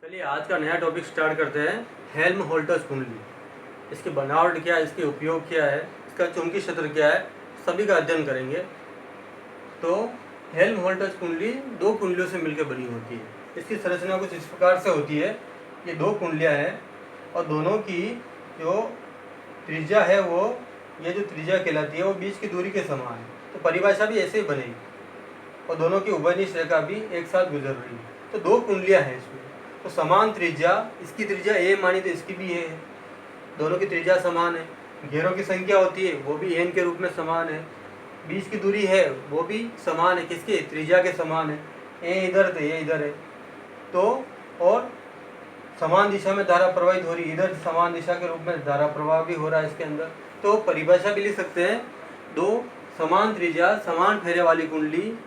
चलिए आज का नया टॉपिक स्टार्ट करते हैं। हेल्महोल्ट्ज़ कुंडली, इसकी बनावट क्या है, इसके उपयोग क्या है, इसका चुंबकीय क्षेत्र क्या है, सभी का अध्ययन करेंगे। तो हेल्महोल्ट्ज़ कुंडली दो कुंडलियों से मिलकर बनी होती है। इसकी संरचना कुछ इस प्रकार से होती है। ये दो कुंडलियाँ हैं और दोनों की जो त्रिज्या है वो ये जो त्रिज्या कहलाती है वो बीच की दूरी के समान है। तो परिभाषा भी ऐसे ही बनेगी और दोनों की उभयनिष्ठ रेखा भी एक साथ गुजर रही है। तो दो कुंडलियाँ हैं इसमें, तो समान त्रिज्या, इसकी त्रिज्या ए मानी तो इसकी भी ए है, दोनों की त्रिज्या समान है। घेरों की संख्या होती है वो भी एन के रूप में समान है। बीच की दूरी है वो भी समान है, किसके, त्रिज्या के समान है। ए इधर तो ये इधर है। तो और समान दिशा में धारा प्रवाहित हो रही है, इधर समान दिशा के रूप में धारा प्रवाह भी हो रहा है इसके अंदर। तो परिभाषा भी लिख सकते हैं, दो समान त्रिज्या समान फेरे वाली कुंडली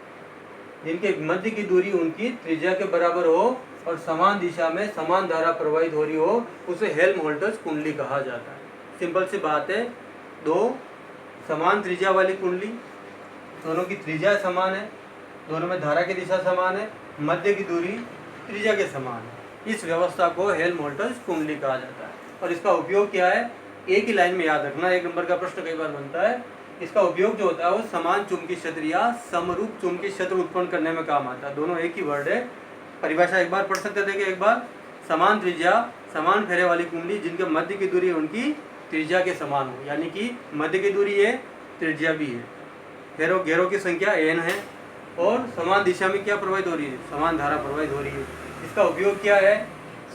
जिनके मध्य की दूरी उनकी त्रिज्या के बराबर हो और समान दिशा में समान धारा प्रवाहित हो रही हो, उसे हेल्महोल्ट्ज़ कुंडली कहा जाता है। सिंपल सी बात है, दो समान त्रिज्या वाली कुंडली, दोनों की त्रिज्या समान है, दोनों में धारा की दिशा समान है, मध्य की दूरी त्रिज्या के समान है। इस व्यवस्था को हेल्महोल्ट्ज़ कुंडली कहा जाता है। और इसका उपयोग क्या है, एक ही लाइन में याद रखना, एक नंबर का प्रश्न कई बार बनता है। इसका उपयोग जो होता है वो समान चुंबकीय क्षेत्र या समरूप चुंबकीय क्षेत्र उत्पन्न करने में काम आता है। दोनों एक ही वर्ड है। परिभाषा एक बार पढ़ सकते थे कि एक बार, समान त्रिज्या समान फेरे वाली कुंडली जिनके मध्य की दूरी उनकी त्रिज्या के समान हो, यानी कि मध्य की दूरी है, त्रिज्या भी है, घेरों की संख्या n है और समान दिशा में क्या प्रवाहित हो रही है, समान धारा प्रवाहित हो रही है। इसका उपयोग क्या है,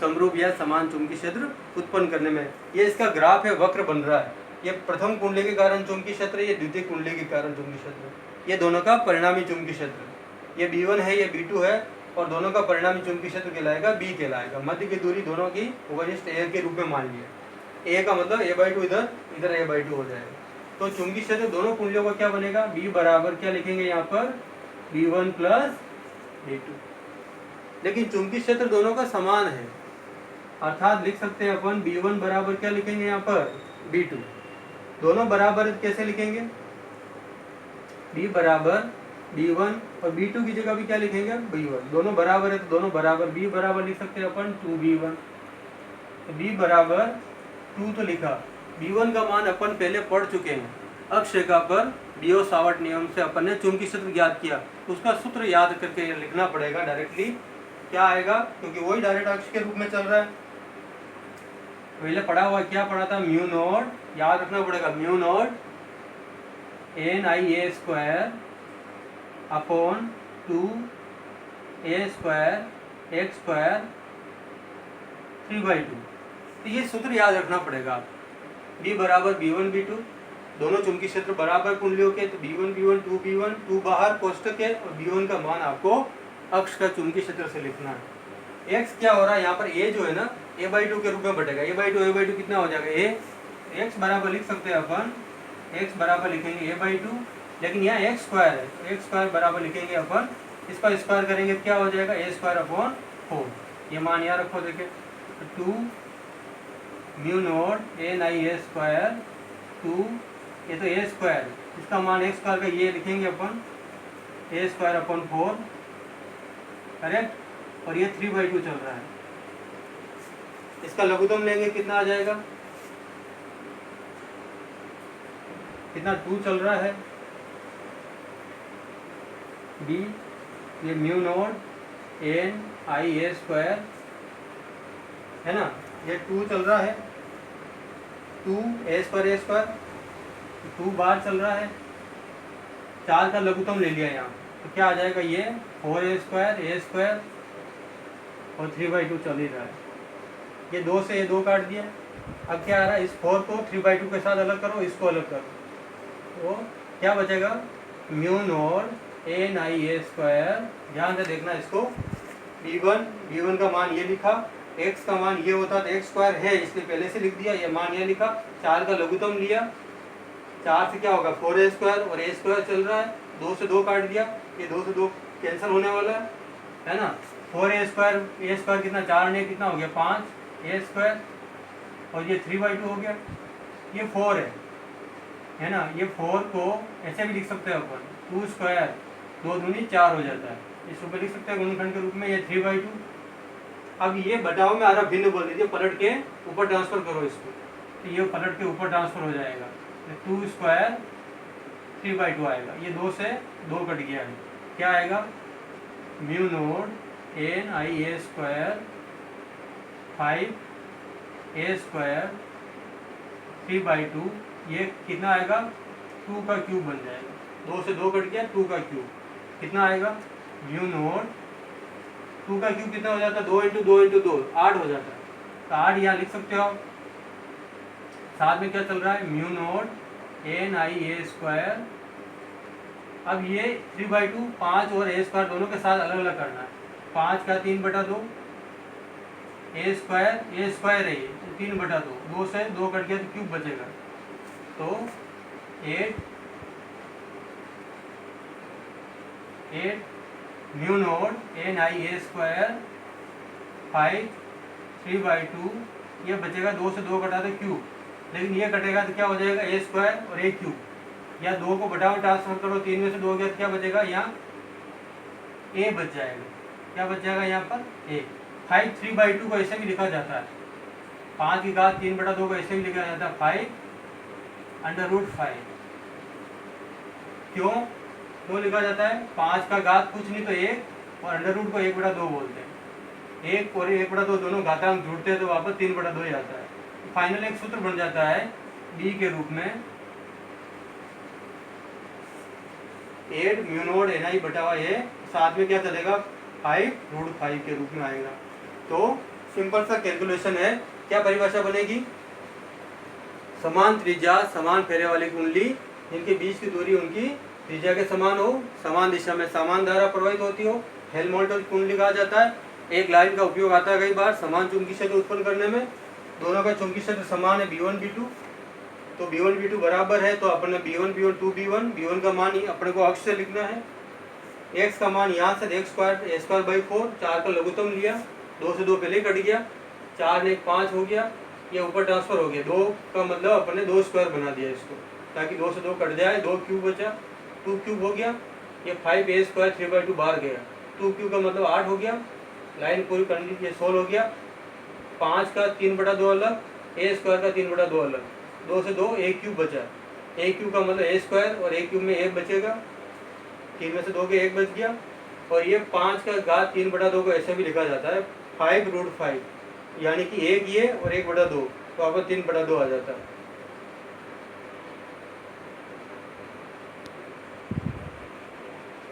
समरूप या समान चुंबकीय क्षेत्र उत्पन्न करने में। ये इसका ग्राफ है, वक्र बन रहा है। ये प्रथम कुंडली के कारण चुंबकीय क्षेत्र, ये द्वितीय कुंडली के कारण चुंबकीय क्षेत्र, ये दोनों का परिणामी चुंबकीय क्षेत्र। ये B1 है, ये B2 है और दोनों का परिणामी चुंबकीय क्षेत्र कहलाएगा B कहलाएगा। मध्य की दूरी दोनों की उभयनिष्ठ A के रूप में मान लिया। A का मतलब A/2 इधर, इधर A/2 हो जाएगा। तो चुंबकीय क्षेत्र दोनों कुंडलियों का क्या बनेगा, B बराबर क्या लिखेंगे यहाँ पर, B1 प्लस B2। लेकिन चुंबकीय क्षेत्र दोनों का समान है, अर्थात लिख सकते हैं अपन B1 बराबर क्या लिखेंगे यहाँ पर, B2। दोनों बराबर कैसे लिखेंगे, B बराबर B1 और B2 की जगह भी क्या लिखेंगे, B1। दोनों बराबर है तो दोनों बराबर, B बराबर लिख सकते हैं अपन 2B1। तो B बराबर 2 तो लिखा। B1 का मान अपन पहले पढ़ चुके हैं, अक्ष रेखा पर बियो-सावर्ट नियम से अपन ने चुंबकीय क्षेत्र ज्ञात किया। उसका सूत्र याद करके लिखना पड़ेगा डायरेक्टली। क्या आएगा, क्योंकि वही डायरेक्ट अक्ष के रूप में चल रहा है। पहले पढ़ा हुआ क्या पढ़ा था, म्यू नॉट, याद रखना पड़ेगा, mu naught NIA square upon 2A square x square 3/2। तो ये सूत्र याद रखना पड़ेगा। B बराबर B1 B2, दोनों चुंबकीय क्षेत्र बराबर कुंडलियों के, तो B1 B1 2B1, 2 बाहर कोष्टक है और B1 का मान आपको अक्ष का चुंबकीय क्षेत्र से लिखना है। x क्या हो रहा है यहाँ पर, A जो है ना A/2 के रूप में बटेगा। A/2 कितना हो जाएगा, A, x बराबर लिख सकते हैं अपन, x बराबर लिखेंगे A/2, लेकिन यहाँ x स्क्वायर है तो x स्क्वायर बराबर लिखेंगे अपन, इसका स्क्वायर करेंगे क्या हो जाएगा, A स्क्वायर अपॉन 4। ये मान यहाँ रखो, देखिए 2 म्यू नॉट NIA स्क्वायर 2, ये तो A स्क्वायर, इसका मान x स्क्वायर का ये लिखेंगे अपन A स्क्वायर अपॉन 4, करेक्ट। और ये 3/2 चल रहा है, इसका लघुत्तम लेंगे कितना आ जाएगा, कितना 2 चल रहा है B, ये म्यू नॉट NIA स्क्वायर है ना, ये 2 चल रहा है, 2A स्क्वायर 2 बार चल रहा है, 4 का लघुत्तम ले लिया यहाँ, तो क्या आ जाएगा, ये 4A स्क्वायर A स्क्वायर और 3/2 चल ही रहा है। ये 2 से ये 2 काट दिया। अब क्या आ रहा है, इस 4 को 3/2 के साथ अलग करो, इसको अलग करो, तो क्या बचेगा, म्यू नॉट NIA स्क्वायर, ध्यान से देखना इसको, B1 का मान ये लिखा, x का मान ये होता तो x स्क्वायर है इसलिए पहले से लिख दिया, ये मान ये लिखा, 4 का लघुत्तम लिया, 4 से क्या होगा 4A स्क्वायर और A स्क्वायर चल रहा है, 2 से 2 काट दिया, ये 2 से 2 कैंसिल होने वाला है ना। 4A स्क्वायर कितना, 4 ने कितना हो गया 5A स्क्वायर और ये 3/2 हो गया, ये 4 है ना। ये 4 को ऐसे भी लिख सकते हैं अपन, 2 स्क्वायर 2 दूनी 4 हो जाता है, इस रूप में लिख सकते हैं गुणनखंड के रूप में, ये 3/2 अब ये बटाव में आ रहा भिन्न बोल दीजिए, पलट के ऊपर ट्रांसफर करो इसको, तो ये पलट के ऊपर ट्रांसफर हो जाएगा, तो 2 स्क्वायर 3/2 आएगा। ये 2 से 2 कट गया है, क्या आएगा, म्यू नोड एन आई ए स्क्वायर 5 ए स्क्वायर 3/2, ये कितना आएगा, 2 का क्यूब बन जाएगा। 2 से 2 कट गया, 2 का क्यूब कितना आएगा, म्यू नोड 2 का क्यूब कितना हो जाता है, 2 × 2 × 2 8 हो जाता है, तो 8 यहाँ लिख सकते हो। साथ में क्या चल रहा है, म्यू नोड एन आई ए स्क्वायर, अब ये 3/2 5 और ए स्क्वायर दोनों के साथ अलग अलग करना है, 5 का 3/2 ए स्क्वायर है ये 3/2, 2 से 2 कट गया तो क्यूब बचेगा, तो 8 म्यू नोड एन आई ए स्क्वायर 5 3/2, ये बचेगा, 2 से 2 कटा तो क्यूब, लेकिन ये कटेगा तो क्या हो जाएगा, ए स्क्वायर और ए क्यूब, या 2 को बटा में ट्रांसफर करो, 3 में से 2 गया तो क्या बचेगा, यहाँ ए बच जाएगा, क्या बच जाएगा यहाँ पर ए। 5 3/2 को ऐसे भी लिखा जाता है, 5 की घात 3/2 को ऐसे भी लिखा जाता है 5√5। क्यों लिखा जाता है, 5 का घात कुछ नहीं तो 1 और अंडर रूट को 1/2 बोलते हैं, 1 और 1/2 दोनों घातांक जुड़ते हैं तो वापस 3/2 ही आता है। फाइनल एक सूत्र बन जाता है बी के रूप में 8 म्यू नोड एन आई बटा ए, साथ में क्या चलेगा 5√5 के रूप में आएगा। तो सिंपल सा कैलकुलेशन है, क्या परिभाषा बनेगी, समान त्रिज्या समान फेरे वाली कुंडली जिनके बीच की दूरी उनकी त्रिज्या के समान हो, समान दिशा में समान धारा प्रवाहित होती हो, हेल्महोल्ट्ज़ कुंडली कहा जाता है। एक लाइन का उपयोग आता है कई बार समान चुंबकीय क्षेत्र उत्पन्न करने में, दोनों का चुंबकीय क्षेत्र समान है B1 B2, तो B1 B2 बराबर है, तो अपन ने B1 B1 2B1, B1 का मान अपने को अक्ष से लिखना है, x का मान यहाँ से x²a²/4, 4 का लघुत्तम लिया, 2 से 2 पहले कट गया, 4 ने 5 हो गया, ये ऊपर ट्रांसफर हो गया, 2 का मतलब अपन ने 2 स्क्वायर बना दिया इसको, ताकि 2 से 2 कट जाए, 2 क्यूब बचा, 2 क्यूब हो गया, ये 5a² 3/2 बाहर गया, 2 क्यूब का मतलब 8 हो गया, लाइन पूरी कर ली, ये 16 हो गया, 5 का 3/2 अलग, a² का 3/2 अलग, 2 से 2 a क्यूब बचा, a क्यूब का मतलब a² और a क्यूब में 1 बचेगा, 3 में से 2 के 1 बच गया, और ये 5 का घात 3/2 को ऐसे भी लिखा जाता है 5√5, यानी कि 1 ये और 1/2, तो आपको 3/2 आ जाता है।